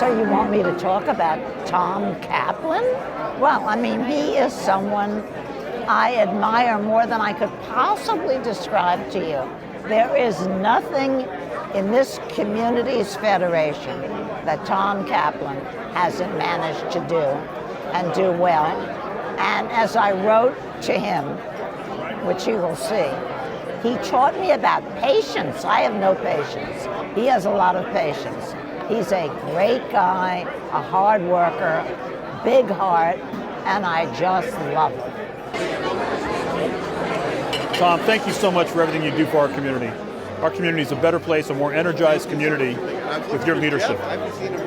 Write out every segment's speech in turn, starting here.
So you want me to talk about Tom Kaplan? Well, I mean, he is someone I admire more than I could possibly describe to you. There is nothing in this community's federation that Tom Kaplan hasn't managed to do and do well. And as I wrote to him, which you will see, he taught me about patience. I have no patience. He has a lot of patience. He's a great guy, a hard worker, big heart, and I just love him. Tom, thank you so much for everything you do for our community. Our community is a better place, a more energized community with your leadership.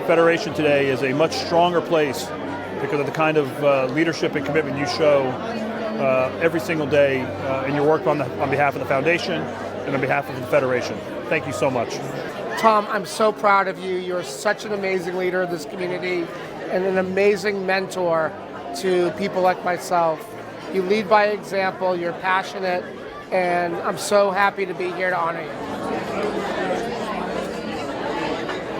Federation today is a much stronger place because of the kind of leadership and commitment you show every single day in your work on behalf of the foundation and on behalf of the Federation. Thank you so much. Tom, I'm so proud of you. You're such an amazing leader of this community and an amazing mentor to people like myself. You lead by example, you're passionate, and I'm so happy to be here to honor you.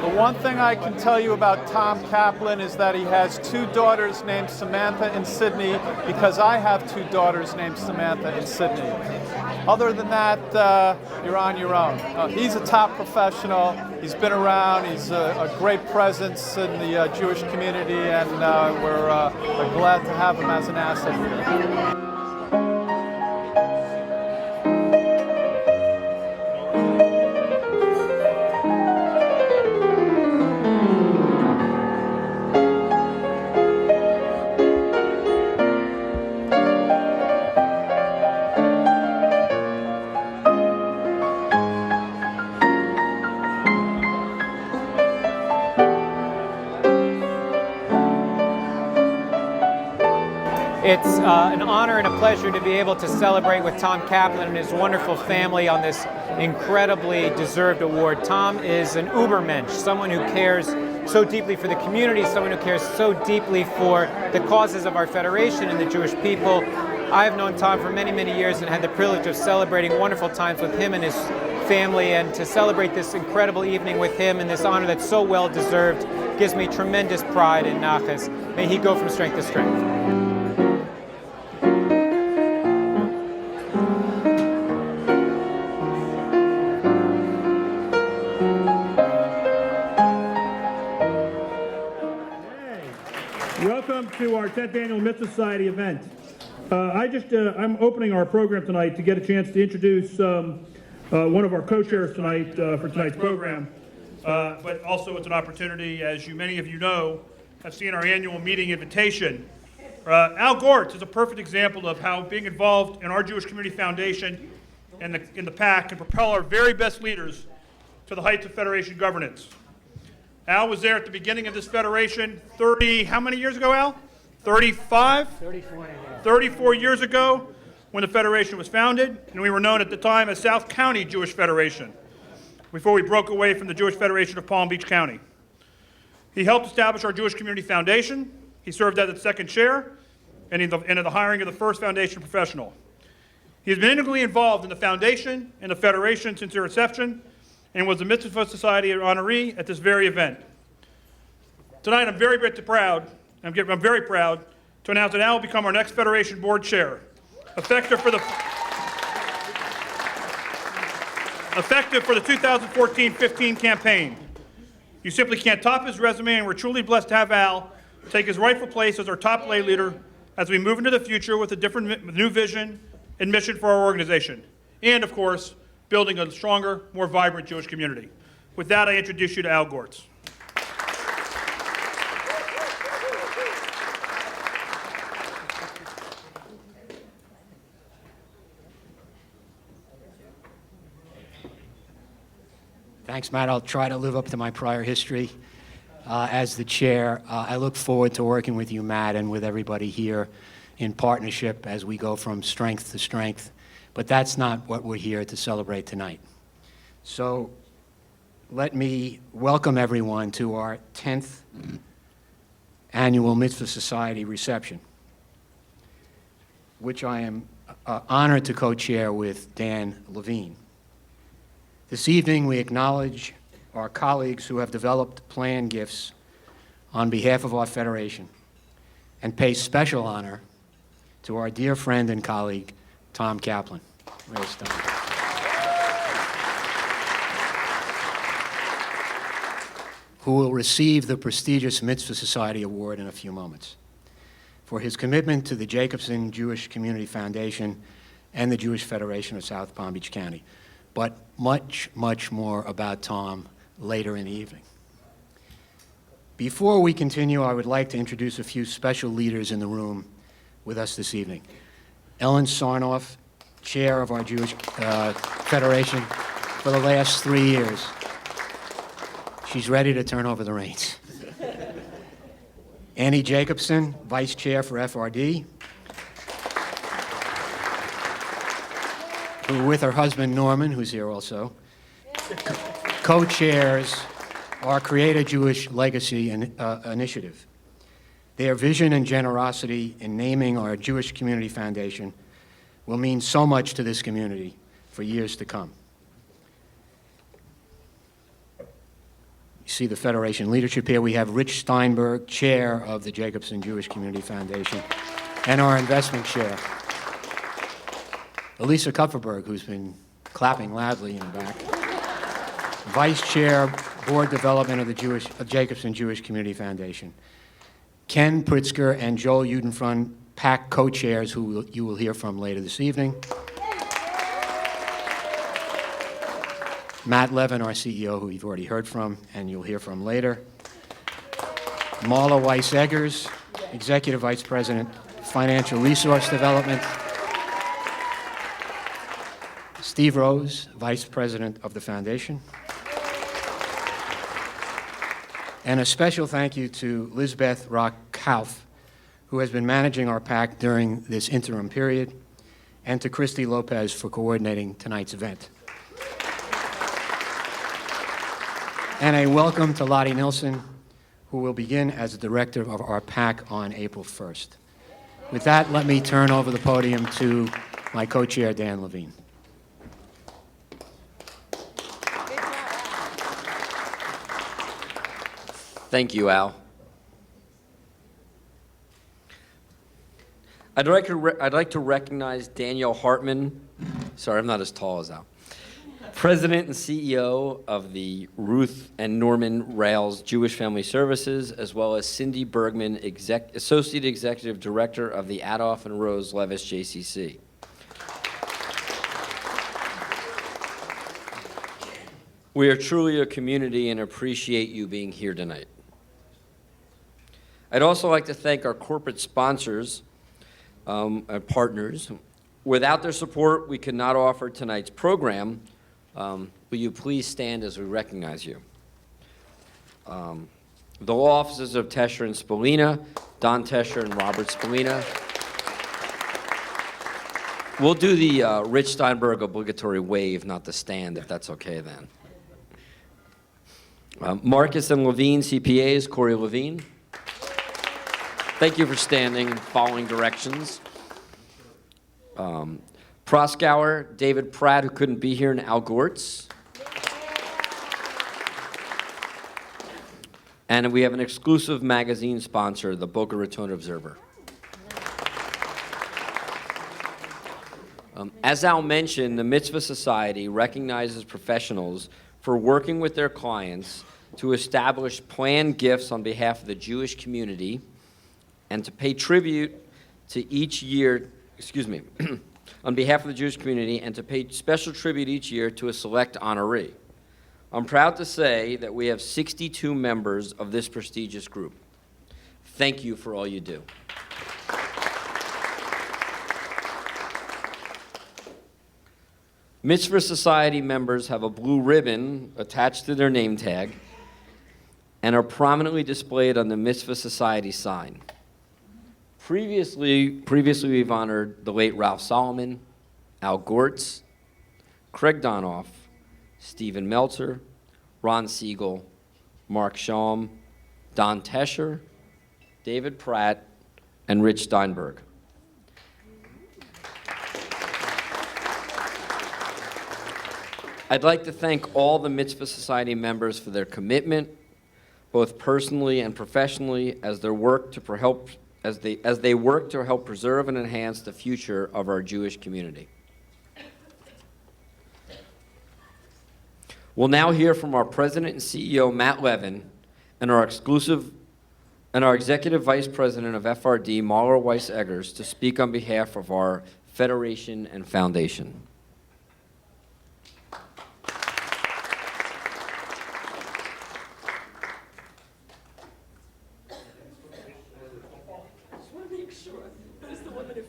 The one thing I can tell you about Tom Kaplan is that he has 2 daughters named Samantha and Sydney, because I have 2 daughters named Samantha and Sydney. Other than that, you're on your own. He's a top professional. He's been around. He's a great presence in the Jewish community, and we're glad to have him as an asset here. It's an honor and a pleasure to be able to celebrate with Tom Kaplan and his wonderful family on this incredibly deserved award. Tom is an Ubermensch, someone who cares so deeply for the community, someone who cares so deeply for the causes of our federation and the Jewish people. I've known Tom for many, many years and had the privilege of celebrating wonderful times with him and his family, and to celebrate this incredible evening with him and this honor that's so well deserved gives me tremendous pride and nachas. May he go from strength to strength. Welcome to our 10th annual Mitzvah Society event. I'm opening our program tonight to get a chance to introduce one of our co-chairs tonight for tonight's program. But also it's an opportunity, as many of you know, have seen our annual meeting invitation. Al Gortz is a perfect example of how being involved in our Jewish Community Foundation and in the PAC can propel our very best leaders to the heights of Federation governance. Al was there at the beginning of this Federation how many years ago, Al? 35? 34 years ago when the Federation was founded, and we were known at the time as South County Jewish Federation, before we broke away from the Jewish Federation of Palm Beach County. He helped establish our Jewish Community Foundation. He served as its second chair, and in the hiring of the first foundation professional. He has been integrally involved in the foundation and the Federation since their inception, and was the Mitzvah Society honoree at this very event. Tonight, I'm very proud to announce that Al will become our next Federation Board Chair, effective for the 2014-15 campaign. You simply can't top his resume, and we're truly blessed to have Al take his rightful place as our top lay leader as we move into the future with a new vision and mission for our organization. And, of course, building a stronger, more vibrant Jewish community. With that, I introduce you to Al Gortz. Thanks, Matt. I'll try to live up to my prior history as the chair. I look forward to working with you, Matt, and with everybody here in partnership as we go from strength to strength. But that's not what we're here to celebrate tonight. So let me welcome everyone to our 10th annual Mitzvah Society reception, which I am honored to co-chair with Dan Levine. This evening, we acknowledge our colleagues who have developed plan gifts on behalf of our Federation and pay special honor to our dear friend and colleague, Tom Kaplan. Where's Tom? Who will receive the prestigious Mitzvah Society Award in a few moments for his commitment to the Jacobson Jewish Community Foundation and the Jewish Federation of South Palm Beach County. But much, much more about Tom later in the evening. Before we continue, I would like to introduce a few special leaders in the room with us this evening. Ellen Sarnoff, chair of our Jewish Federation for the last 3 years. She's ready to turn over the reins. Annie Jacobson, vice chair for FRD, who with her husband Norman, who's here also, co-chairs our Create a Jewish Legacy initiative. Their vision and generosity in naming our Jewish Community Foundation will mean so much to this community for years to come. You see the Federation leadership here. We have Rich Steinberg, chair of the Jacobson Jewish Community Foundation, and our investment chair, Elisa Kupferberg, who's been clapping loudly in the back, vice chair, board development of the Jacobson Jewish Community Foundation. Ken Pritzker and Joel Udenfront, PAC co-chairs, who you will hear from later this evening. Matt Levin, our CEO, who you've already heard from and you'll hear from later. Marla Weiss-Eggers, Executive Vice President, Financial Resource Development. Steve Rose, Vice President of the Foundation. And a special thank you to Lizbeth Rock-Kauf, who has been managing our PAC during this interim period, and to Christy Lopez for coordinating tonight's event. And a welcome to Lottie Nilsson, who will begin as the director of our PAC on April 1st. With that, let me turn over the podium to my co-chair, Dan Levine. Thank you, Al. I'd like to recognize Danielle Hartman. Sorry, I'm not as tall as Al. President and CEO of the Ruth and Norman Rails Jewish Family Services, as well as Cindy Bergman, Associate Executive Director of the Adolph and Rose Levis JCC. We are truly a community and appreciate you being here tonight. I'd also like to thank our corporate sponsors and partners. Without their support, we could not offer tonight's program. Will you please stand as we recognize you? The law offices of Tesher and Spolina, Don Tesher and Robert Spolina. We'll do the Rich Steinberg obligatory wave, not the stand, if that's okay then. Marcus and Levine, CPAs, Corey Levine. Thank you for standing and following directions. Proskauer, David Pratt, who couldn't be here, and Al Gortz. And we have an exclusive magazine sponsor, the Boca Raton Observer. As Al mentioned, the Mitzvah Society recognizes professionals for working with their clients to establish planned gifts on behalf of the Jewish community and to pay tribute to each year, on behalf of the Jewish community, and to pay special tribute each year to a select honoree. I'm proud to say that we have 62 members of this prestigious group. Thank you for all you do. Mitzvah Society members have a blue ribbon attached to their name tag and are prominently displayed on the Mitzvah Society sign. Previously we've honored the late Ralph Solomon, Al Gortz, Craig Donoff, Stephen Meltzer, Ron Siegel, Mark Schaum, Don Tesher, David Pratt, and Rich Steinberg. I'd like to thank all the Mitzvah Society members for their commitment, both personally and professionally, as they work to help preserve and enhance the future of our Jewish community. We'll now hear from our President and CEO, Matt Levin, and our Executive Vice President of FRD, Mahler Weiss-Eggers, to speak on behalf of our Federation and Foundation.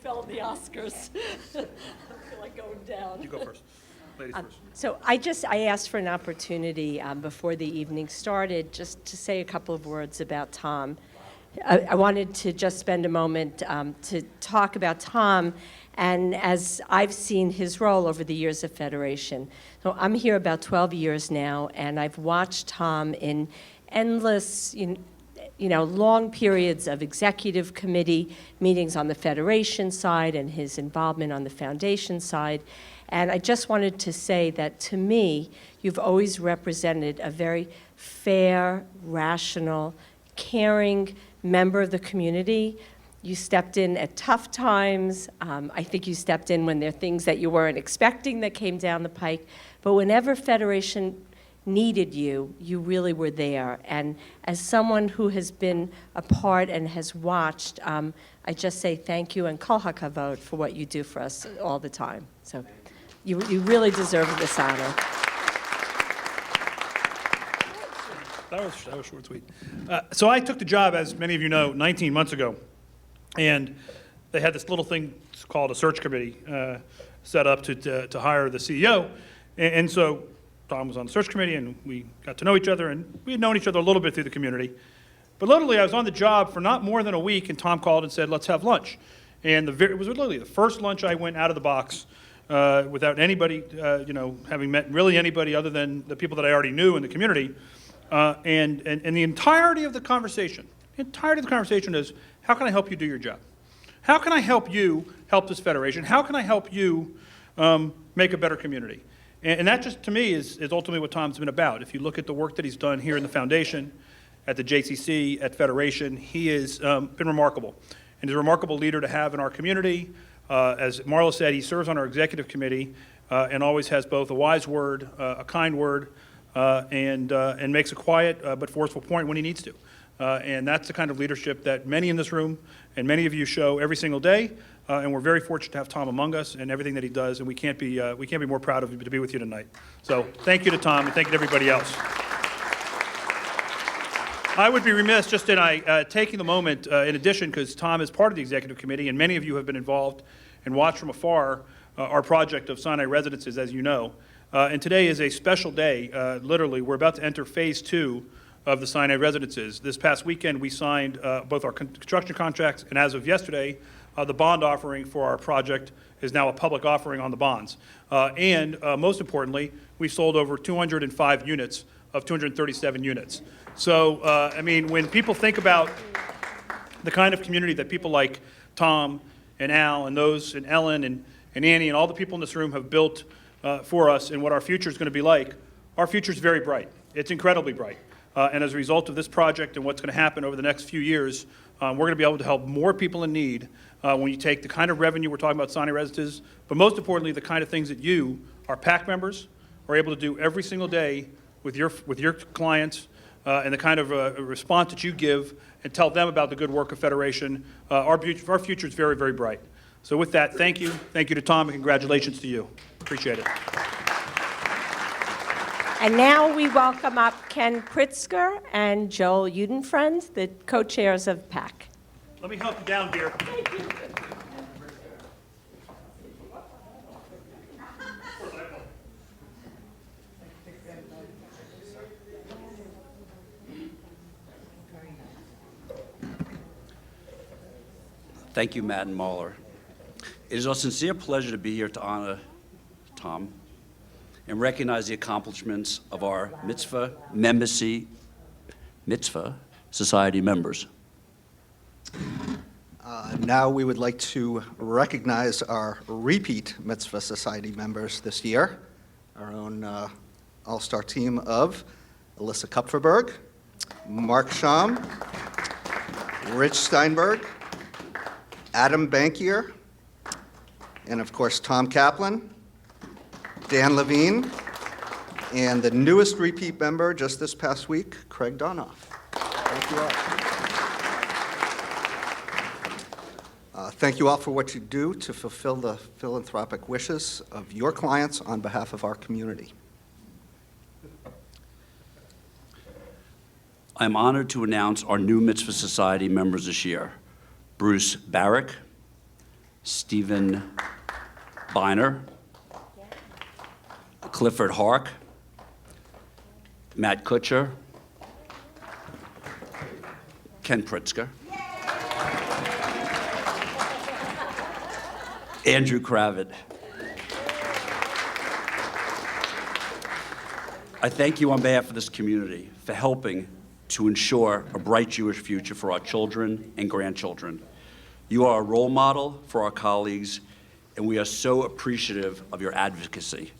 Fell in the Oscars. I feel like going down. You go first. Ladies first. So I asked for an opportunity before the evening started just to say a couple of words about Tom. I wanted to just spend a moment to talk about Tom and as I've seen his role over the years of Federation. So I'm here about 12 years now, and I've watched Tom in endless, long periods of executive committee meetings on the Federation side and his involvement on the Foundation side. And I just wanted to say that to me, you've always represented a very fair, rational, caring member of the community. You stepped in at tough times. I think you stepped in when there are things that you weren't expecting that came down the pike. But whenever Federation needed you, you really were there. And as someone who has been a part and has watched, I just say thank you and kol hakavod for what you do for us all the time. So you really deserve this honor. That was short and sweet. So I took the job, as many of you know, 19 months ago. And they had this little thing called a search committee set up to hire the CEO. And so Tom was on the search committee, and we got to know each other, and we had known each other a little bit through the community. But literally, I was on the job for not more than a week, and Tom called and said, let's have lunch. And it was literally the first lunch I went out of the box without anybody, having met really anybody other than the people that I already knew in the community. And the entirety of the conversation is, how can I help you do your job? How can I help you help this federation? How can I help you make a better community? And that just, to me, is ultimately what Tom's been about. If you look at the work that he's done here in the Foundation, at the JCC, at Federation, he has been remarkable. And he's a remarkable leader to have in our community. As Marla said, he serves on our executive committee and always has both a wise word, a kind word, and makes a quiet but forceful point when he needs to. And that's the kind of leadership that many in this room and many of you show every single day. And we're very fortunate to have Tom among us and everything that he does, and we can't be more proud of to be with you tonight. So thank you to Tom, and thank you to everybody else. I would be remiss just in taking the moment, in addition, because Tom is part of the executive committee, and many of you have been involved and watched from afar our project of Sinai Residences, as you know. And today is a special day. Literally, we're about to enter phase 2 of the Sinai Residences. This past weekend, we signed both our construction contracts, and as of yesterday, the bond offering for our project is now a public offering on the bonds. And most importantly, we've sold over 205 units of 237 units. So, when people think about the kind of community that people like Tom and Al and Ellen and Annie and all the people in this room have built for us and what our future is going to be like, our future is very bright. It's incredibly bright. And as a result of this project and what's going to happen over the next few years, we're going to be able to help more people in need when you take the kind of revenue we're talking about Sinai Residences, but most importantly, the kind of things that you, our PAC members, are able to do every single day with your clients and the kind of response that you give and tell them about the good work of Federation. Our future is very, very bright. So with that, thank you. Thank you to Tom, and congratulations to you. Appreciate it. And now we welcome up Ken Pritzker and Joel Udenfriend, the co-chairs of PAC. Let me help you down, dear. Thank you. Thank you, Matt and Mahler. It is a sincere pleasure to be here to honor Tom and recognize the accomplishments of our Mitzvah Society members. Now we would like to recognize our repeat Mitzvah Society members this year, our own all-star team of Alyssa Kupferberg, Mark Sham, Rich Steinberg, Adam Bankier, and of course Tom Kaplan, Dan Levine, and the newest repeat member just this past week, Craig Donoff. Thank you all. Thank you all for what you do to fulfill the philanthropic wishes of your clients on behalf of our community. I'm honored to announce our new Mitzvah Society members this year. Bruce Barrick, Stephen Biner, Clifford Hark, Matt Kutcher, Ken Pritzker, Andrew Kravit. I thank you on behalf of this community for helping to ensure a bright Jewish future for our children and grandchildren. You are a role model for our colleagues, and we are so appreciative of your advocacy.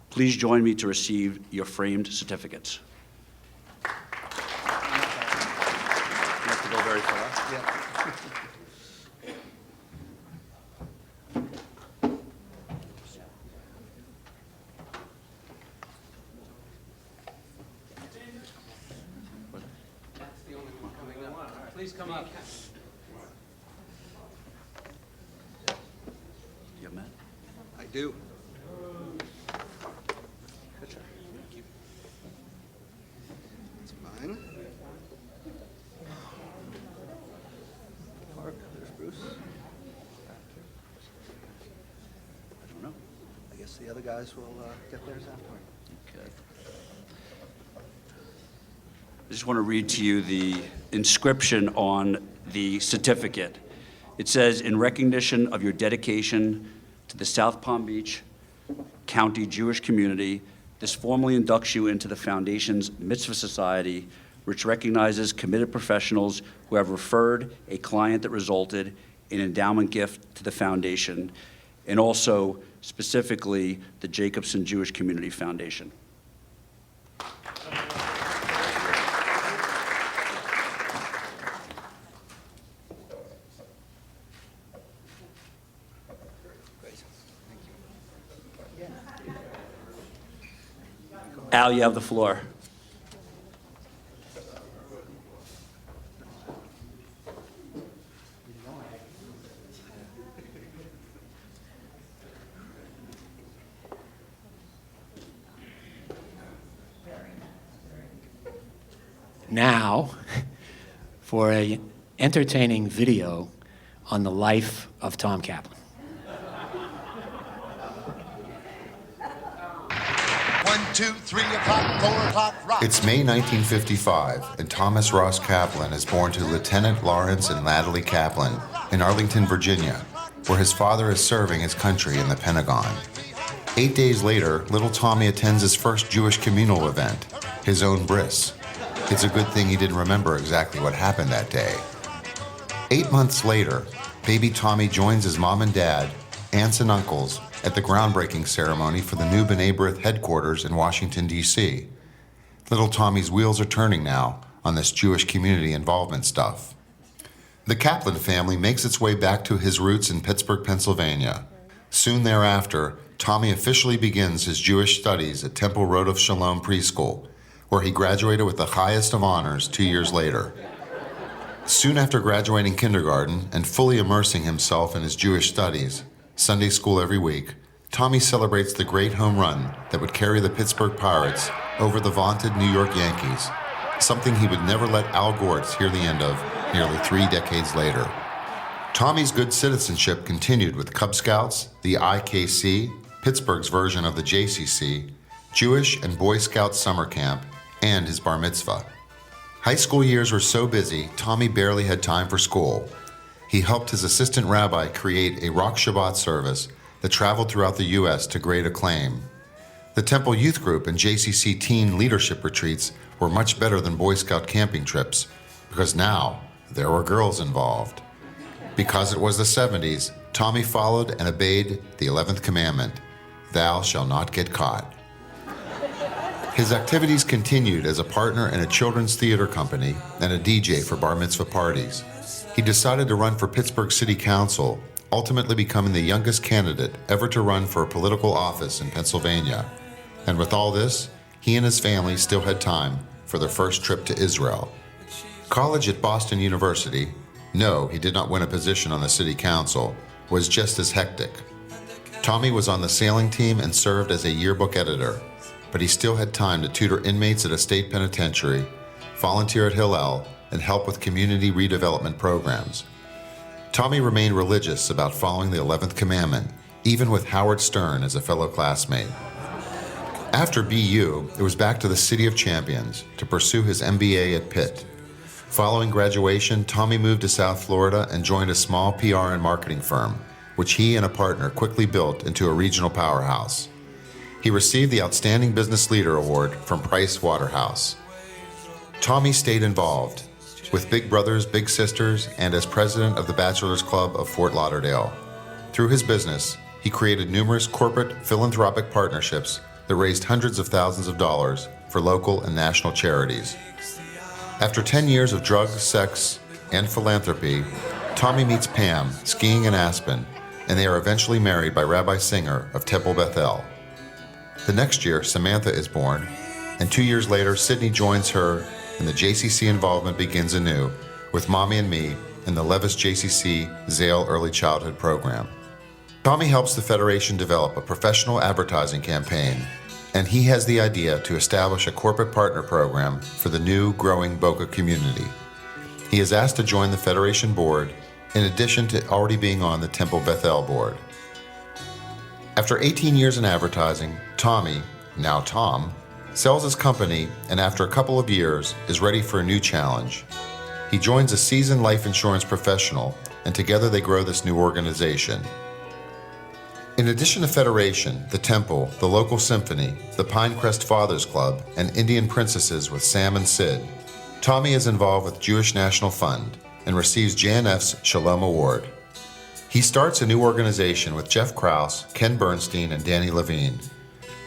Please join me to receive your framed certificates. You have to go very far. Yeah. Please come up. You have Matt? I do. It's mine. Mark, there's Bruce. I don't know. I guess the other guys will get theirs afterward. Okay. I just want to read to you the inscription on the certificate. It says, in recognition of your dedication to the South Palm Beach County Jewish community, this formally inducts you into the Foundation's Mitzvah Society, which recognizes committed professionals who have referred a client that resulted in an endowment gift to the Foundation, and also specifically the Jacobson Jewish Community Foundation. Al, you have the floor. Now, for an entertaining video on the life of Tom Kaplan. 1, 2, 3 o'clock, 4 o'clock, rock. It's May 1955, and Thomas Ross Kaplan is born to Lieutenant Lawrence and Natalie Kaplan in Arlington, Virginia, where his father is serving his country in the Pentagon. 8 days later, little Tommy attends his first Jewish communal event, his own bris. It's a good thing he didn't remember exactly what happened that day. 8 months later, baby Tommy joins his mom and dad, aunts and uncles, at the groundbreaking ceremony for the new B'nai B'rith headquarters in Washington, D.C. Little Tommy's wheels are turning now on this Jewish community involvement stuff. The Kaplan family makes its way back to his roots in Pittsburgh, Pennsylvania. Soon thereafter, Tommy officially begins his Jewish studies at Temple Road of Shalom Preschool, where he graduated with the highest of honors 2 years later. Soon after graduating kindergarten and fully immersing himself in his Jewish studies, Sunday school every week, Tommy celebrates the great home run that would carry the Pittsburgh Pirates over the vaunted New York Yankees, something he would never let Al Gortz hear the end of nearly 3 decades later. Tommy's good citizenship continued with Cub Scouts, the IKC, Pittsburgh's version of the JCC, Jewish and Boy Scout summer camp, and his bar mitzvah. High school years were so busy, Tommy barely had time for school. He helped his assistant rabbi create a Rock Shabbat service that traveled throughout the U.S. to great acclaim. The Temple Youth Group and JCC teen leadership retreats were much better than Boy Scout camping trips, because now there were girls involved. Because it was the 70s, Tommy followed and obeyed the 11th commandment, "Thou shalt not get caught." His activities continued as a partner in a children's theater company and a DJ for bar mitzvah parties. He decided to run for Pittsburgh City Council, ultimately becoming the youngest candidate ever to run for a political office in Pennsylvania. And with all this, he and his family still had time for their first trip to Israel. College at Boston University, no, he did not win a position on the city council, was just as hectic. Tommy was on the sailing team and served as a yearbook editor, but he still had time to tutor inmates at a state penitentiary, volunteer at Hillel, and help with community redevelopment programs. Tommy remained religious about following the 11th commandment, even with Howard Stern as a fellow classmate. After BU, it was back to the City of Champions to pursue his MBA at Pitt. Following graduation, Tommy moved to South Florida and joined a small PR and marketing firm, which he and a partner quickly built into a regional powerhouse. He received the Outstanding Business Leader Award from Price Waterhouse. Tommy stayed involved with Big Brothers Big Sisters and as president of the Bachelors Club of Fort Lauderdale. Through his business, he created numerous corporate philanthropic partnerships that raised hundreds of thousands of dollars for local and national charities. After 10 years of drugs, sex, and philanthropy, Tommy meets Pam skiing in Aspen, and they are eventually married by Rabbi Singer of Temple Bethel. The next year, Samantha is born, and 2 years later, Sydney joins her, and the JCC involvement begins anew with Mommy and Me and the Levis JCC Zale Early Childhood Program. Tommy helps the Federation develop a professional advertising campaign, and he has the idea to establish a corporate partner program for the new, growing Boca community. He is asked to join the Federation board, in addition to already being on the Temple Bethel board. After 18 years in advertising, Tommy, now Tom, sells his company and after a couple of years is ready for a new challenge. He joins a seasoned life insurance professional, and together they grow this new organization. In addition to Federation, the Temple, the local symphony, the Pinecrest Fathers Club, and Indian Princesses with Sam and Sid, Tommy is involved with Jewish National Fund and receives JNF's Shalom Award. He starts a new organization with Jeff Krause, Ken Bernstein, and Danny Levine.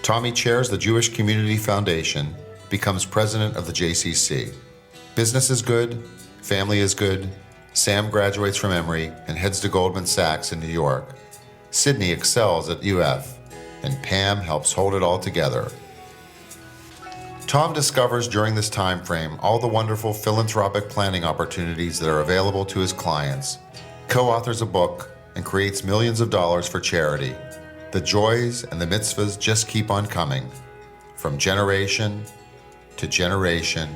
Tommy chairs the Jewish Community Foundation, becomes president of the JCC. Business is good, family is good. Sam graduates from Emory and heads to Goldman Sachs in New York. Sydney excels at UF, and Pam helps hold it all together. Tom discovers during this time frame all the wonderful philanthropic planning opportunities that are available to his clients, co-authors a book, and creates millions of dollars for charity. The joys and the mitzvahs just keep on coming, from generation to generation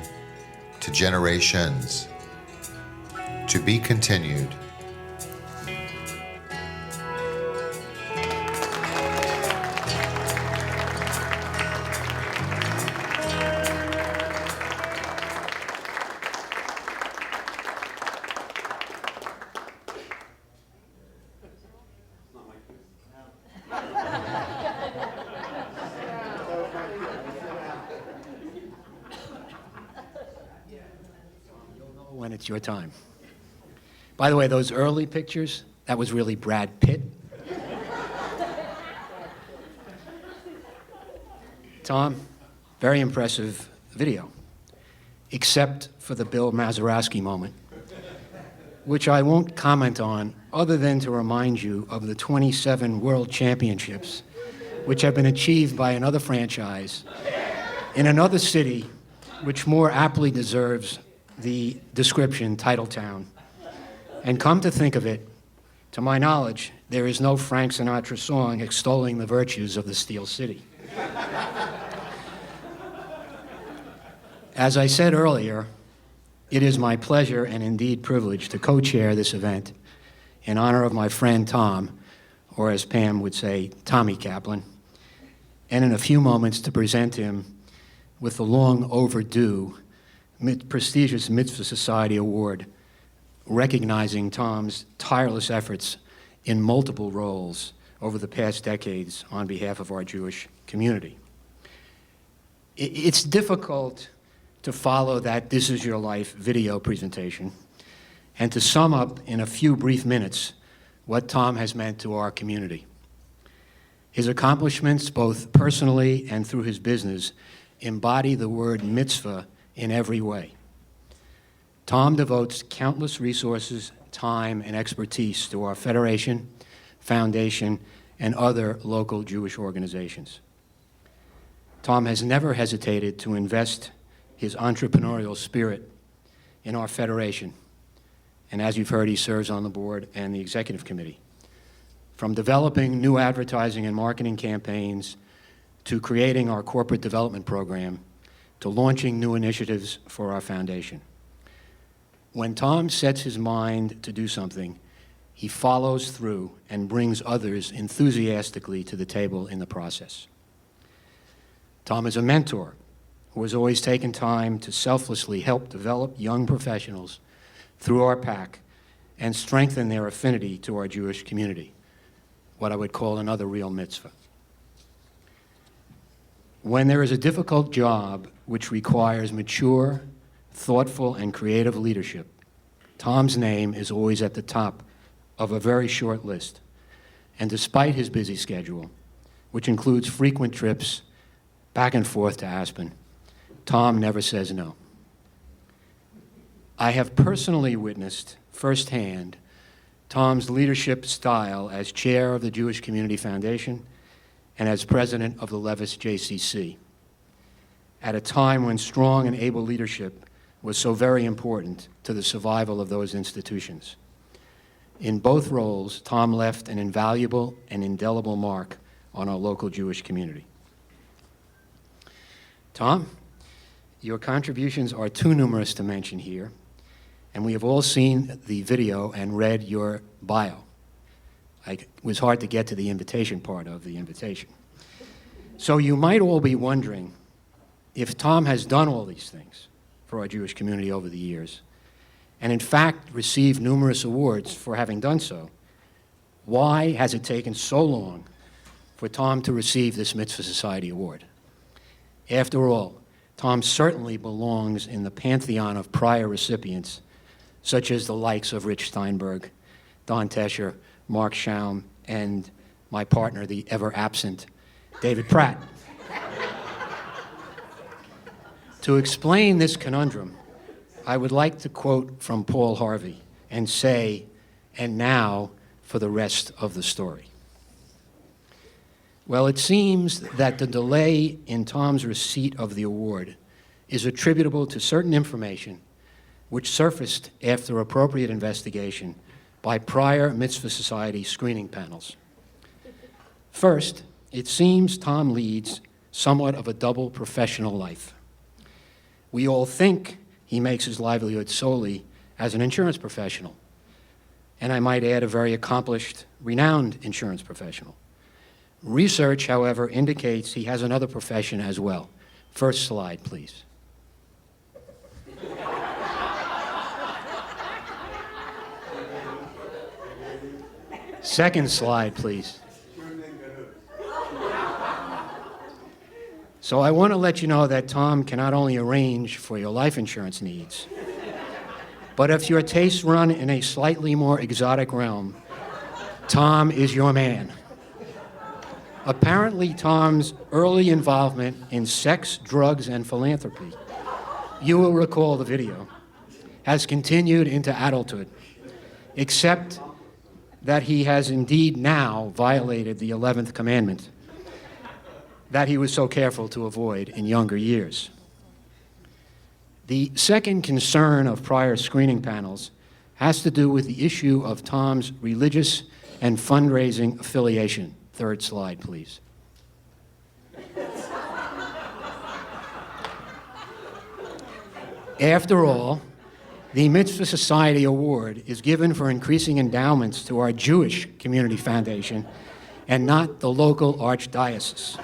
to generations. To be continued. When it's your time. By the way, those early pictures, that was really Brad Pitt. Tom, very impressive video, except for the Bill Mazeroski moment, which I won't comment on other than to remind you of the 27 world championships which have been achieved by another franchise in another city which more aptly deserves the description Titletown. And come to think of it, to my knowledge, there is no Frank Sinatra song extolling the virtues of the Steel City. As I said earlier, it is my pleasure and indeed privilege to co-chair this event in honor of my friend Tom, or as Pam would say, Tommy Kaplan, and in a few moments to present him with the long overdue prestigious Mitzvah Society Award, recognizing Tom's tireless efforts in multiple roles over the past decades on behalf of our Jewish community. It's difficult to follow that This Is Your Life video presentation and to sum up in a few brief minutes what Tom has meant to our community. His accomplishments, both personally and through his business, embody the word mitzvah in every way. Tom devotes countless resources, time, and expertise to our Federation, Foundation, and other local Jewish organizations. Tom has never hesitated to invest his entrepreneurial spirit in our Federation, and as you've heard, he serves on the board and the executive committee. From developing new advertising and marketing campaigns to creating our corporate development program to launching new initiatives for our foundation. When Tom sets his mind to do something, he follows through and brings others enthusiastically to the table in the process. Tom is a mentor who has always taken time to selflessly help develop young professionals through our PAC and strengthen their affinity to our Jewish community, what I would call another real mitzvah. When there is a difficult job which requires mature, thoughtful, and creative leadership, Tom's name is always at the top of a very short list. And despite his busy schedule, which includes frequent trips back and forth to Aspen, Tom never says no. I have personally witnessed firsthand Tom's leadership style as chair of the Jewish Community Foundation and as president of the Levis JCC, at a time when strong and able leadership was so very important to the survival of those institutions. In both roles, Tom left an invaluable and indelible mark on our local Jewish community. Tom, your contributions are too numerous to mention here, and we have all seen the video and read your bio. It was hard to get to the invitation part of the invitation. So you might all be wondering, if Tom has done all these things for our Jewish community over the years, and in fact received numerous awards for having done so, why has it taken so long for Tom to receive this Mitzvah Society Award? After all, Tom certainly belongs in the pantheon of prior recipients, such as the likes of Rich Steinberg, Don Tescher, Mark Schaum, and my partner, the ever-absent David Pratt. To explain this conundrum, I would like to quote from Paul Harvey and say, and now for the rest of the story. Well, it seems that the delay in Tom's receipt of the award is attributable to certain information which surfaced after appropriate investigation by prior Mitzvah Society screening panels. First, it seems Tom leads somewhat of a double professional life. We all think he makes his livelihood solely as an insurance professional, and I might add a very accomplished, renowned insurance professional. Research, however, indicates he has another profession as well. First slide, please. Second slide, please. So I want to let you know that Tom can not only arrange for your life insurance needs, but if your tastes run in a slightly more exotic realm, Tom is your man. Apparently, Tom's early involvement in sex, drugs, and philanthropy, you will recall the video, has continued into adulthood, except that he has indeed now violated the 11th commandment that he was so careful to avoid in younger years. The second concern of prior screening panels has to do with the issue of Tom's religious and fundraising affiliation. Third slide, please. After all, the Mitzvah Society Award is given for increasing endowments to our Jewish Community Foundation and not the local archdiocese.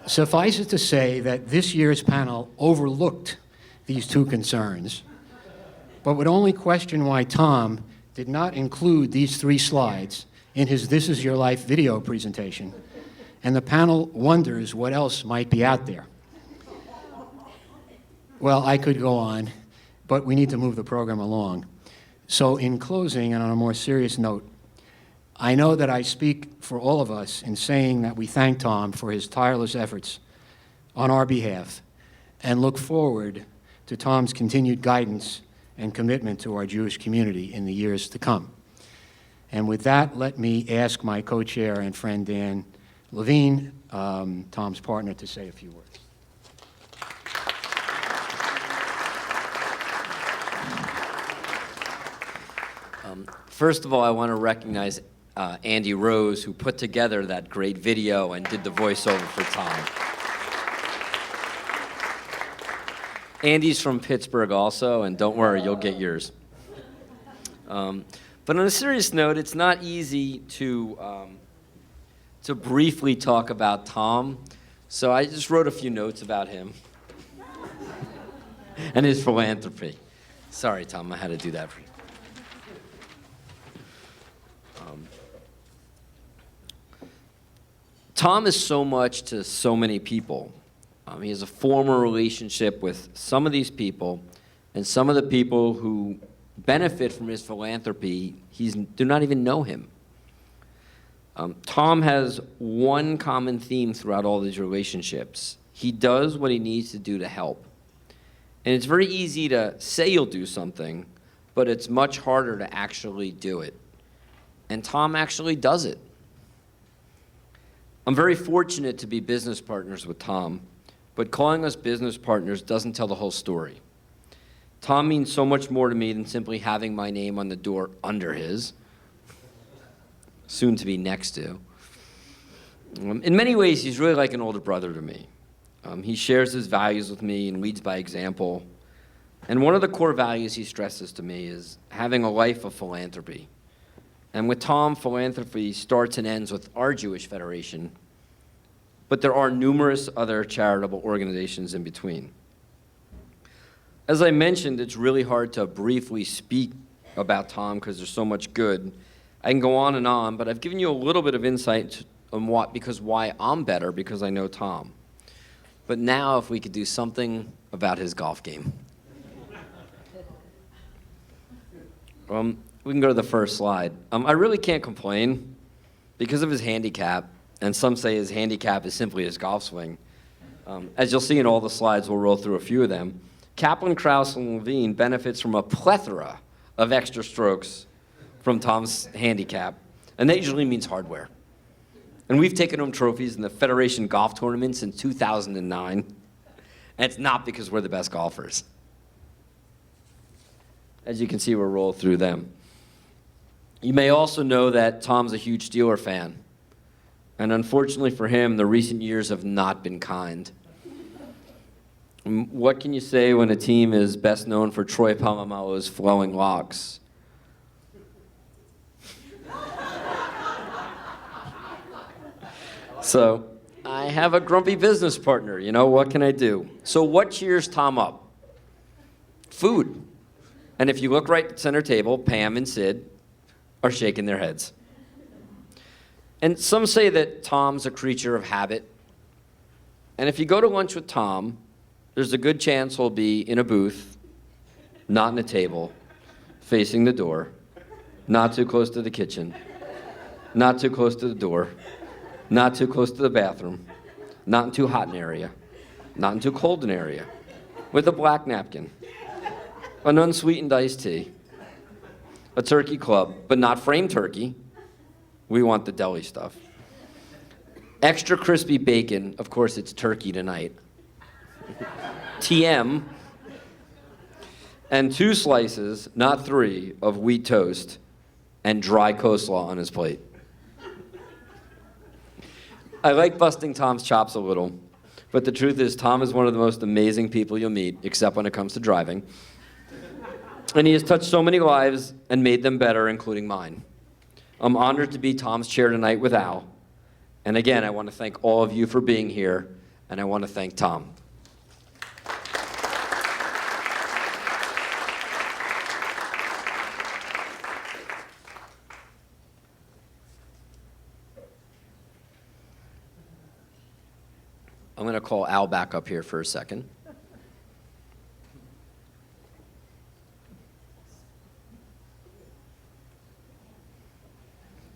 Suffice it to say that this year's panel overlooked these two concerns, but would only question why Tom did not include these 3 slides in his This Is Your Life video presentation, and the panel wonders what else might be out there. Well, I could go on, but we need to move the program along. So in closing, and on a more serious note, I know that I speak for all of us in saying that we thank Tom for his tireless efforts on our behalf and look forward to Tom's continued guidance and commitment to our Jewish community in the years to come. And with that, let me ask my co-chair and friend Dan Levine, Tom's partner, to say a few words. First of all, I want to recognize Andy Rose, who put together that great video and did the voiceover for Tom. Andy's from Pittsburgh also, and don't worry, you'll get yours. But on a serious note, it's not easy to briefly talk about Tom, so I just wrote a few notes about him and his philanthropy. Sorry, Tom, I had to do that for you. Tom is so much to so many people. He has a former relationship with some of these people, and some of the people who benefit from his philanthropy, do not even know him. Tom has one common theme throughout all these relationships. He does what he needs to do to help. And it's very easy to say you'll do something, but it's much harder to actually do it. And Tom actually does it. I'm very fortunate to be business partners with Tom, but calling us business partners doesn't tell the whole story. Tom means so much more to me than simply having my name on the door under his, soon to be next to. In many ways, he's really like an older brother to me. He shares his values with me and leads by example. And one of the core values he stresses to me is having a life of philanthropy. And with Tom, philanthropy starts and ends with our Jewish Federation, but there are numerous other charitable organizations in between. As I mentioned, it's really hard to briefly speak about Tom because there's so much good. I can go on, but I've given you a little bit of insight on why I'm better, because I know Tom. But now if we could do something about his golf game. We can go to the first slide. I really can't complain because of his handicap, and some say his handicap is simply his golf swing. As you'll see in all the slides, we'll roll through a few of them. Kaplan, Krause, and Levine benefits from a plethora of extra strokes from Tom's handicap, and that usually means hardware. And we've taken home trophies in the Federation Golf Tournament since 2009, and it's not because we're the best golfers. As you can see, we'll roll through them. You may also know that Tom's a huge Steeler fan. And unfortunately for him, the recent years have not been kind. What can you say when a team is best known for Troy Polamalu's flowing locks? So, I have a grumpy business partner. You know, what can I do? So what cheers Tom up? Food. And if you look right at the center table, Pam and Sid are shaking their heads. And some say that Tom's a creature of habit. And if you go to lunch with Tom, there's a good chance he'll be in a booth, not in a table, facing the door, not too close to the kitchen, not too close to the door, not too close to the bathroom, not in too hot an area, not in too cold an area, with a black napkin, an unsweetened iced tea, a turkey club, but not framed turkey. We want the deli stuff. Extra crispy bacon, of course it's turkey tonight. TM, and 2 slices, not 3, of wheat toast and dry coleslaw on his plate. I like busting Tom's chops a little, but the truth is Tom is one of the most amazing people you'll meet, except when it comes to driving. And he has touched so many lives and made them better, including mine. I'm honored to be Tom's chair tonight with Al. And again, I want to thank all of you for being here, and I want to thank Tom. I'm going to call Al back up here for a second.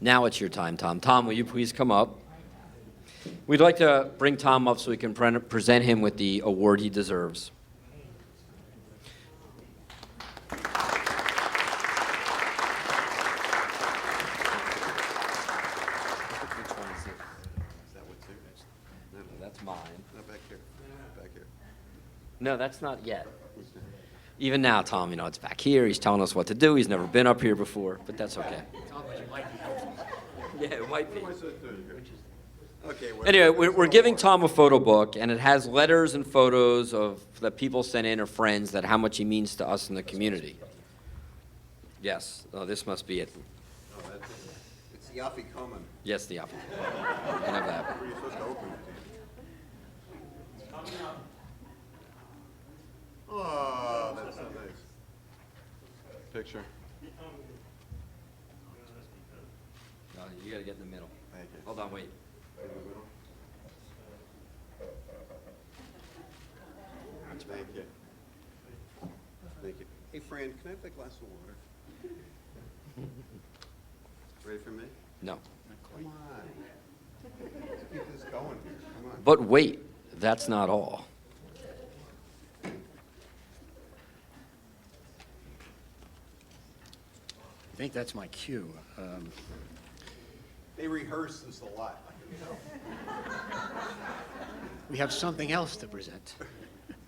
Now it's your time, Tom. Tom, will you please come up? We'd like to bring Tom up so we can present him with the award he deserves. That's mine. Back here. Back here. No, that's not yet. Even now, Tom, it's back here. He's telling us what to do. He's never been up here before, but that's okay. Yeah, it might be. Okay. Anyway, we're giving Tom a photo book, and it has letters and photos that people sent in or friends that how much he means to us in the community. Yes. Oh, this must be it. Oh, it's the Afikoman. Yes, the apple. I can have that. Were you supposed to open it? Oh, that's so nice. Picture. No, you got to get in the middle. Thank you. Hold on, wait. In the middle. Thank you. Thank you. Hey, Fran, can I have that glass of water? Ready for me? No. Come on. Let's keep this going here. Come on. But wait, that's not all. I think that's my cue. They rehearse this a lot. We have something else to present.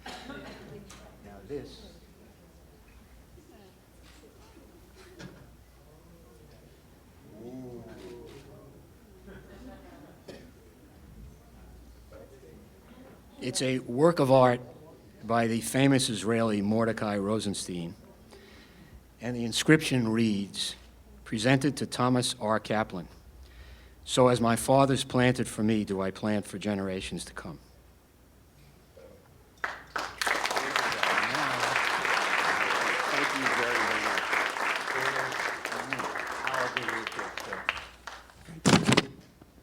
Now this. It's a work of art by the famous Israeli Mordecai Rosenstein, and the inscription reads, "Presented to Thomas R. Kaplan. So as my fathers planted for me, do I plant for generations to come." Thank you very, very much.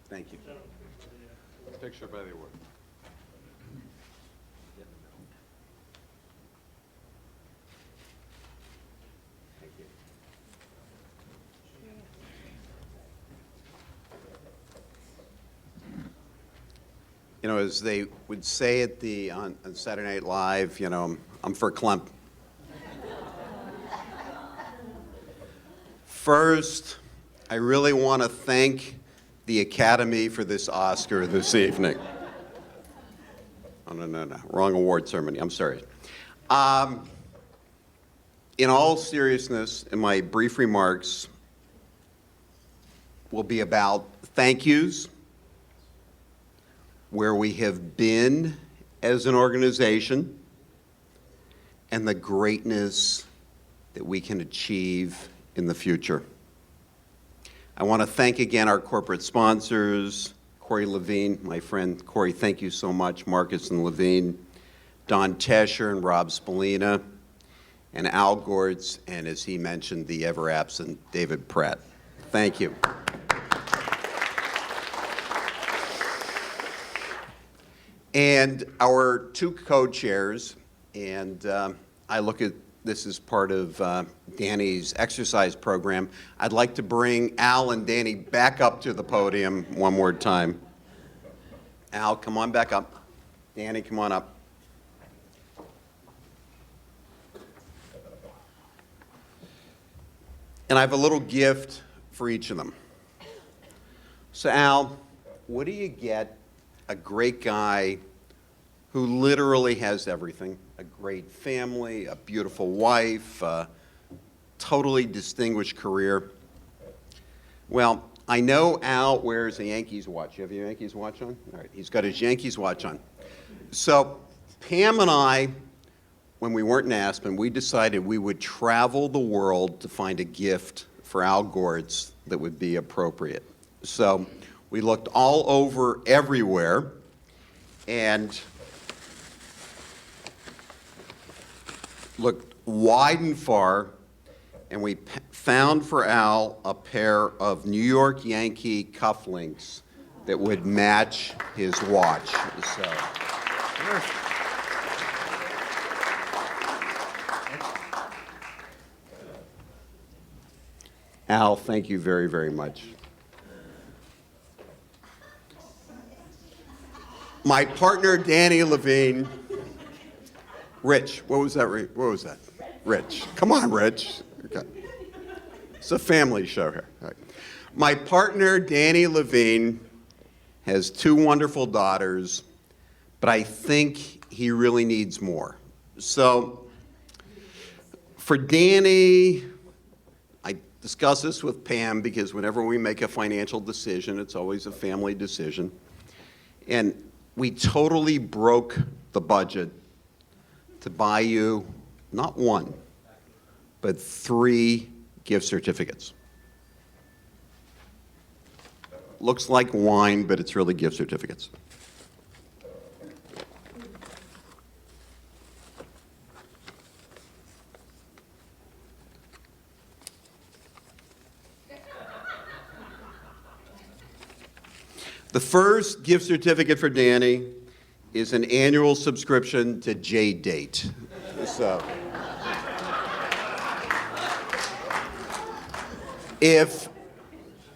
Thank you. Picture by the award. You know, as they would say at on Saturday Night Live, I'm for Klemp. First, I really want to thank the Academy for this Oscar this evening. Oh, no. Wrong award ceremony. I'm sorry. In all seriousness, in my brief remarks will be about thank yous, where we have been as an organization, and the greatness that we can achieve in the future. I want to thank again our corporate sponsors, Corey Levine, my friend Corey, thank you so much, Marcus and Levine, Don Tesher and Rob Spallina, and Al Gortz, and as he mentioned, the ever-absent David Pratt. Thank you. And our two co-chairs, and I look at this as part of Danny's exercise program. I'd like to bring Al and Danny back up to the podium one more time. Al, come on back up. Danny, come on up. And I have a little gift for each of them. So Al, what do you get a great guy who literally has everything, a great family, a beautiful wife, a totally distinguished career? Well, I know Al wears a Yankees watch. You have your Yankees watch on? All right, he's got his Yankees watch on. So Pam and I, when we weren't in Aspen, we decided we would travel the world to find a gift for Al Gortz that would be appropriate. So we looked all over everywhere, and looked wide and far, and we found for Al a pair of New York Yankee cufflinks that would match his watch. So, Al, thank you very, very much. My partner, Danny Levine. Rich, what was that? What was that? Rich. Come on, Rich. Okay. It's a family show here. All right. My partner, Danny Levine, has 2 wonderful daughters, but I think he really needs more. So for Danny, I discuss this with Pam because whenever we make a financial decision, it's always a family decision. And we totally broke the budget to buy you not 1, but 3 gift certificates. Looks like wine, but it's really gift certificates. The first gift certificate for Danny is an annual subscription to J-Date. So, if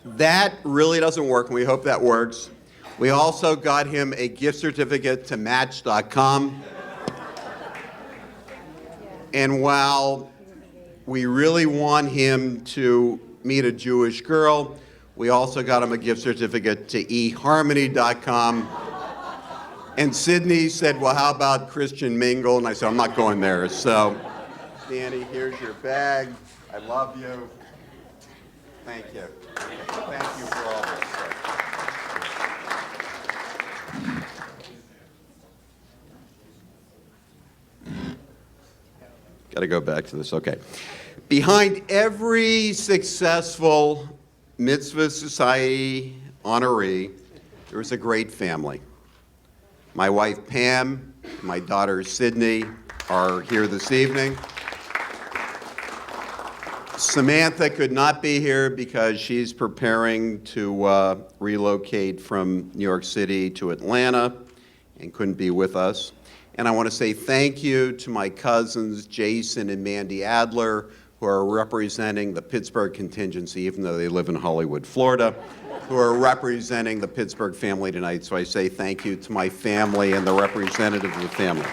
that really doesn't work, and we hope that works, we also got him a gift certificate to Match.com. And while we really want him to meet a Jewish girl, we also got him a gift certificate to eHarmony.com. And Sydney said, well, how about Christian Mingle? And I said, I'm not going there. So, Danny, here's your bag. I love you. Thank you. Thank you for all this. Got to go back to this. Okay. Behind every successful Mitzvah Society honoree, there was a great family. My wife, Pam, my daughter, Sydney, are here this evening. Samantha could not be here because she's preparing to relocate from New York City to Atlanta and couldn't be with us. And I want to say thank you to my cousins, Jason and Mandy Adler, who are representing the Pittsburgh contingency, even though they live in Hollywood, Florida, who are representing the Pittsburgh family tonight. So I say thank you to my family and the representative of the family.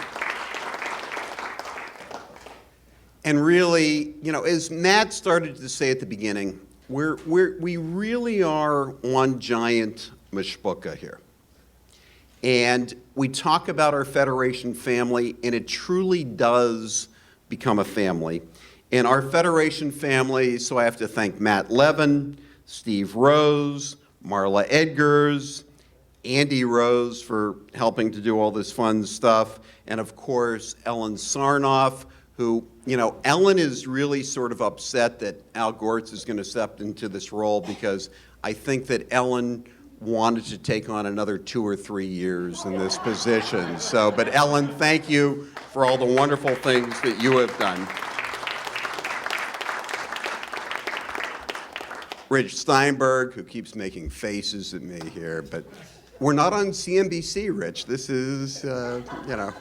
And really, you know, as Matt started to say at the beginning, we really are one giant mishpucha here. And we talk about our Federation family, and it truly does become a family. And our Federation family, so I have to thank Matt Levin, Steve Rose, Marla Edgars, Andy Rose for helping to do all this fun stuff, and of course, Ellen Sarnoff, who, you know, Ellen is really sort of upset that Al Gortz is going to step into this role because I think that Ellen wanted to take on another 2 or 3 years in this position. So, but Ellen, thank you for all the wonderful things that you have done. Rich Steinberg, who keeps making faces at me here, but we're not on CNBC, Rich. This is, you know,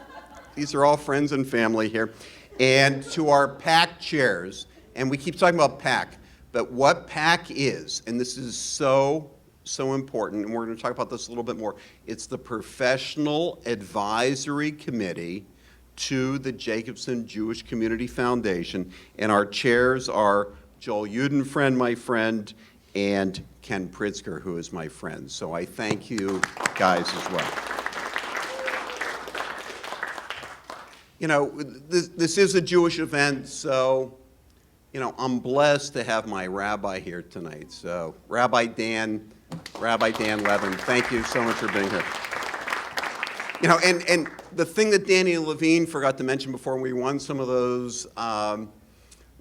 these are all friends and family here. And to our PAC chairs, and we keep talking about PAC, but what PAC is, and this is so important, and we're going to talk about this a little bit more, it's the Professional Advisory Committee to the Jacobson Jewish Community Foundation, and our chairs are Joel Judenfriend, my friend, and Ken Pritzker, who is my friend. So I thank you guys as well. You know, this is a Jewish event, so, you know, I'm blessed to have my rabbi here tonight. So Rabbi Dan Levin, thank you so much for being here. You know, and the thing that Danny Levine forgot to mention before we won some of those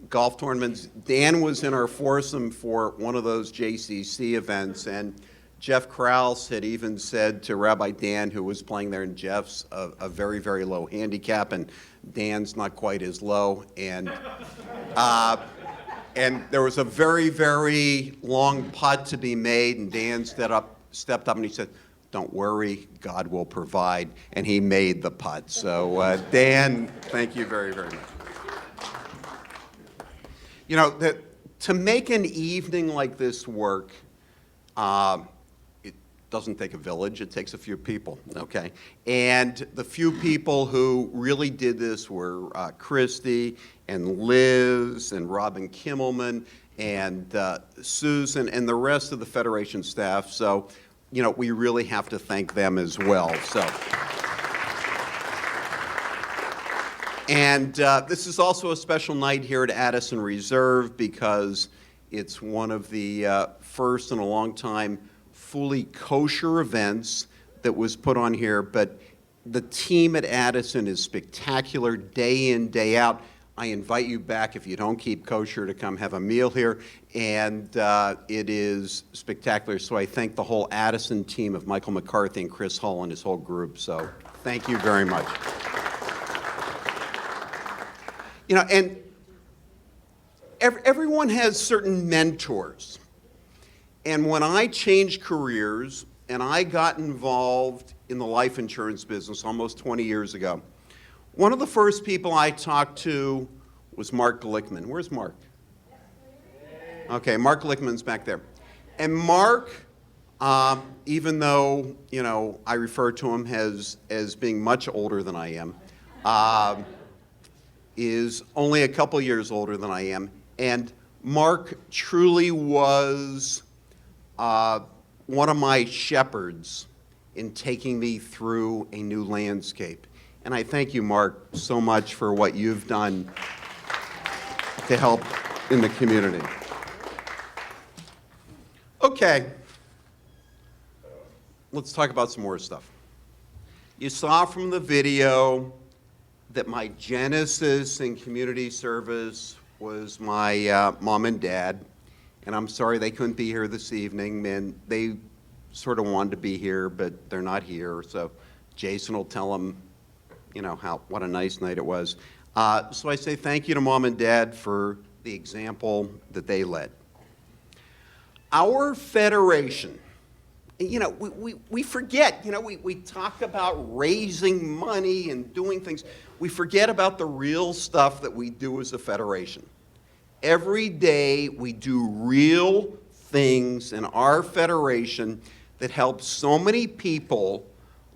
golf tournaments, Dan was in our foursome for one of those JCC events, and Jeff Krause had even said to Rabbi Dan, who was playing there, and Jeff's a very, very low handicap, and Dan's not quite as low, and there was a very, very long putt to be made, and Dan stepped up and he said, "Don't worry, God will provide," and he made the putt. So Dan, thank you very, very much. You know, to make an evening like this work, doesn't take a village, it takes a few people, okay? And the few people who really did this were Christy and Liz and Robin Kimmelman and Susan and the rest of the Federation staff. So, you know, we really have to thank them as well. So, and this is also a special night here at Addison Reserve because it's one of the first in a long time fully kosher events that was put on here, but the team at Addison is spectacular day in, day out. I invite you back, if you don't keep kosher, to come have a meal here, and it is spectacular. So I thank the whole Addison team of Michael McCarthy and Chris Hull and his whole group, so thank you very much. You know, and everyone has certain mentors. And when I changed careers and I got involved in the life insurance business almost 20 years ago, one of the first people I talked to was Mark Glickman. Where's Mark? Okay, Mark Glickman's back there. And Mark, even though, you know, I refer to him as being much older than I am, is only a couple years older than I am. And Mark truly was one of my shepherds in taking me through a new landscape. And I thank you, Mark, so much for what you've done to help in the community. Okay, let's talk about some more stuff. You saw from the video that my genesis in community service was my mom and dad. And I'm sorry they couldn't be here this evening. Man, they sort of wanted to be here, but they're not here. So Jason will tell them, you know, what a nice night it was. So I say thank you to Mom and Dad for the example that they led. Our federation, you know, we forget, you know, we talk about raising money and doing things. We forget about the real stuff that we do as a federation. Every day we do real things in our federation that help so many people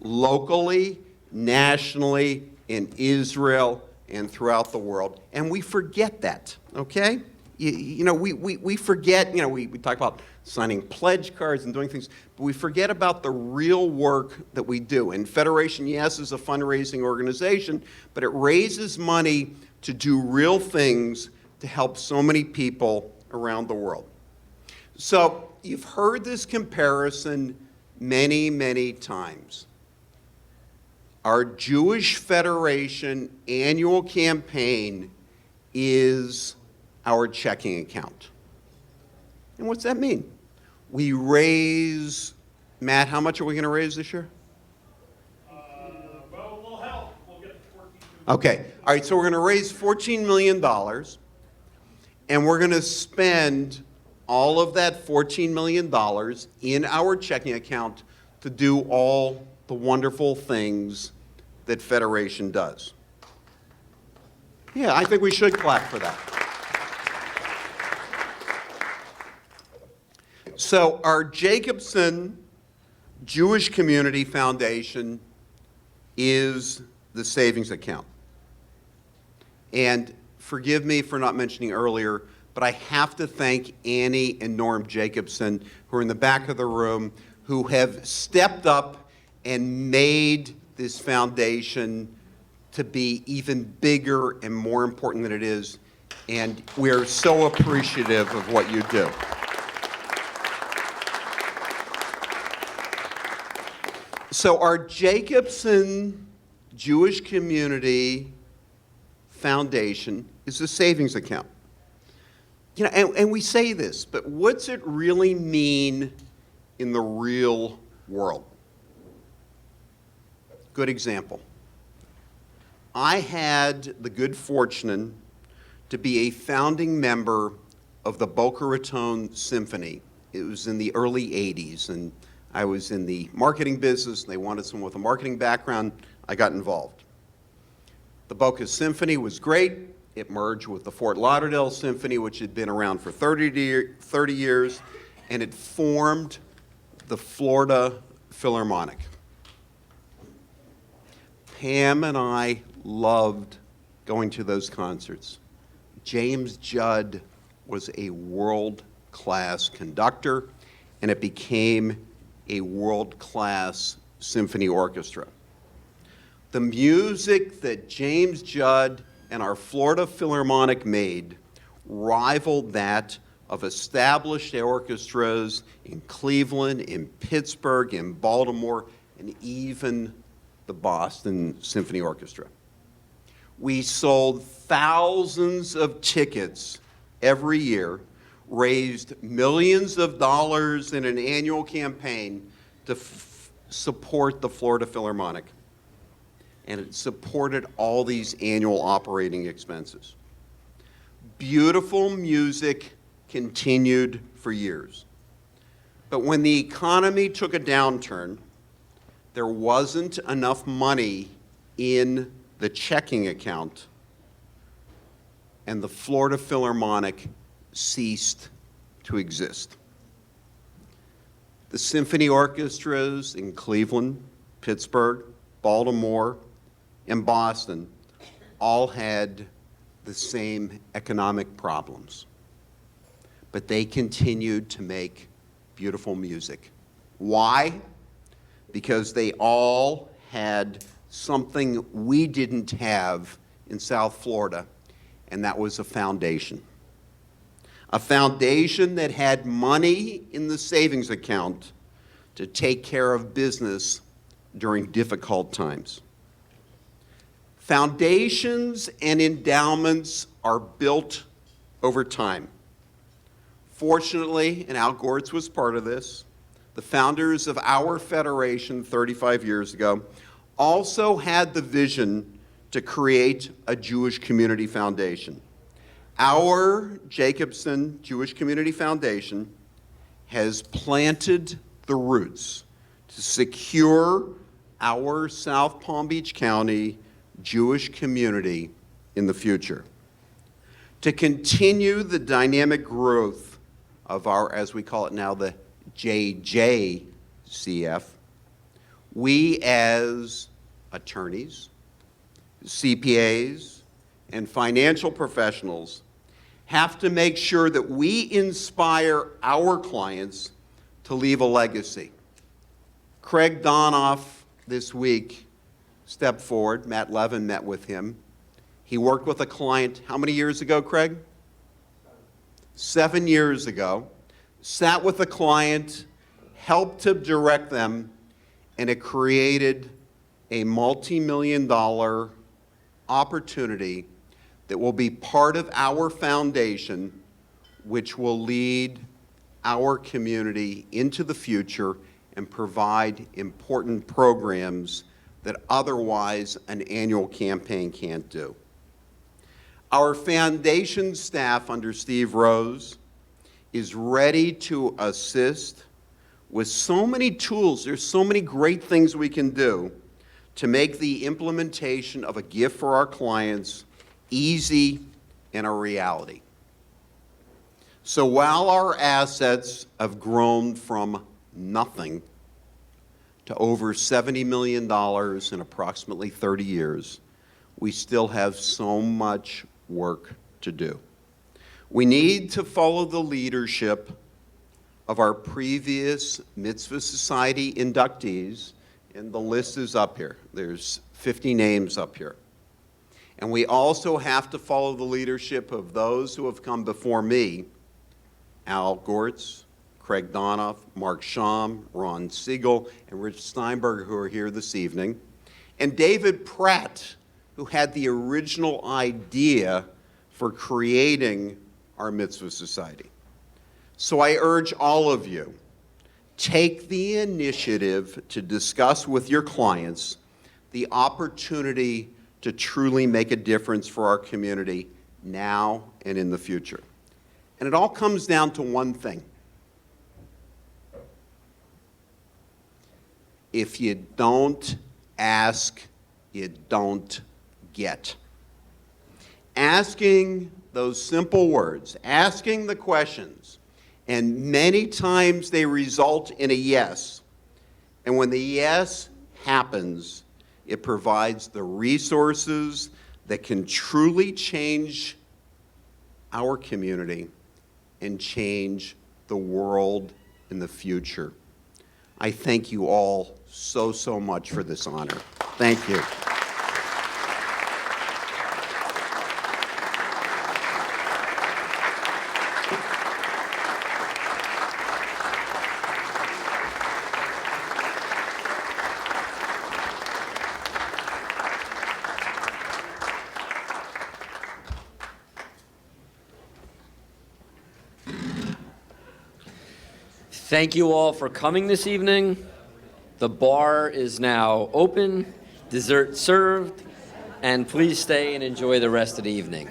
locally, nationally, in Israel, and throughout the world. And we forget that, okay? You know, we forget, you know, we talk about signing pledge cards and doing things, but we forget about the real work that we do. And Federation, yes, is a fundraising organization, but it raises money to do real things to help so many people around the world. So you've heard this comparison many, many times. Our Jewish Federation annual campaign is our checking account. And what's that mean? We raise, Matt, how much are we going to raise this year? Well, we'll help. We'll get 14 million. Okay, all right, so we're going to raise $14 million, and we're going to spend all of that $14 million in our checking account to do all the wonderful things that Federation does. Yeah, I think we should clap for that. So our Jacobson Jewish Community Foundation is the savings account. And forgive me for not mentioning earlier, but I have to thank Annie and Norm Jacobson, who are in the back of the room, who have stepped up and made this foundation to be even bigger and more important than it is. And we're so appreciative of what you do. So our Jacobson Jewish Community Foundation is a savings account. You know, and we say this, but what's it really mean in the real world? Good example. I had the good fortune to be a founding member of the Boca Raton Symphony. It was in the early 80s, and I was in the marketing business. They wanted someone with a marketing background. I got involved. The Boca Symphony was great. It merged with the Fort Lauderdale Symphony, which had been around for 30 years, and it formed the Florida Philharmonic. Pam and I loved going to those concerts. James Judd was a world-class conductor, and it became a world-class symphony orchestra. The music that James Judd and our Florida Philharmonic made rivaled that of established orchestras in Cleveland, in Pittsburgh, in Baltimore, and even the Boston Symphony Orchestra. We sold thousands of tickets every year, raised millions of dollars in an annual campaign to support the Florida Philharmonic. And it supported all these annual operating expenses. Beautiful music continued for years. But when the economy took a downturn, there wasn't enough money in the checking account, and the Florida Philharmonic ceased to exist. The symphony orchestras in Cleveland, Pittsburgh, Baltimore, and Boston all had the same economic problems, but they continued to make beautiful music. Why? Because they all had something we didn't have in South Florida, and that was a foundation. A foundation that had money in the savings account to take care of business during difficult times. Foundations and endowments are built over time. Fortunately, and Al Gortz was part of this, the founders of our federation 35 years ago also had the vision to create a Jewish Community Foundation. Our Jacobson Jewish Community Foundation has planted the roots to secure our South Palm Beach County Jewish community in the future. To continue the dynamic growth of our, as we call it now, the JJCF, we as attorneys, CPAs, and financial professionals have to make sure that we inspire our clients to leave a legacy. Craig Donoff this week stepped forward. Matt Levin met with him. He worked with a client, how many years ago, Craig? 7 years ago. Sat with a client, helped to direct them, and it created a multi-million-dollar opportunity that will be part of our foundation, which will lead our community into the future and provide important programs that otherwise an annual campaign can't do. Our foundation staff under Steve Rose is ready to assist with so many tools. There's so many great things we can do to make the implementation of a gift for our clients easy and a reality. So while our assets have grown from nothing to over $70 million in approximately 30 years, we still have so much work to do. We need to follow the leadership of our previous Mitzvah Society inductees, and the list is up here. There's 50 names up here. And we also have to follow the leadership of those who have come before me: Al Gortz, Craig Donoff, Mark Sham, Ron Siegel, and Rich Steinberg, who are here this evening, and David Pratt, who had the original idea for creating our Mitzvah Society. So I urge all of you, take the initiative to discuss with your clients the opportunity to truly make a difference for our community now and in the future. And it all comes down to one thing. If you don't ask, you don't get. Asking those simple words, asking the questions, And many times they result in a yes. And when the yes happens, it provides the resources that can truly change our community and change the world in the future. I thank you all so, so much for this honor. Thank you. Thank you all for coming this evening. The bar is now open, dessert served, and please stay and enjoy the rest of the evening.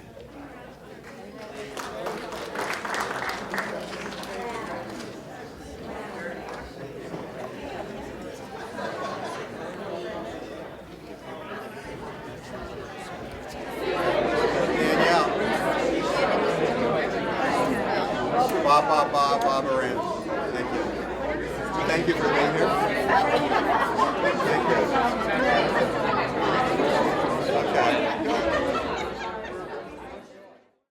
Thank you for being here. Thank you.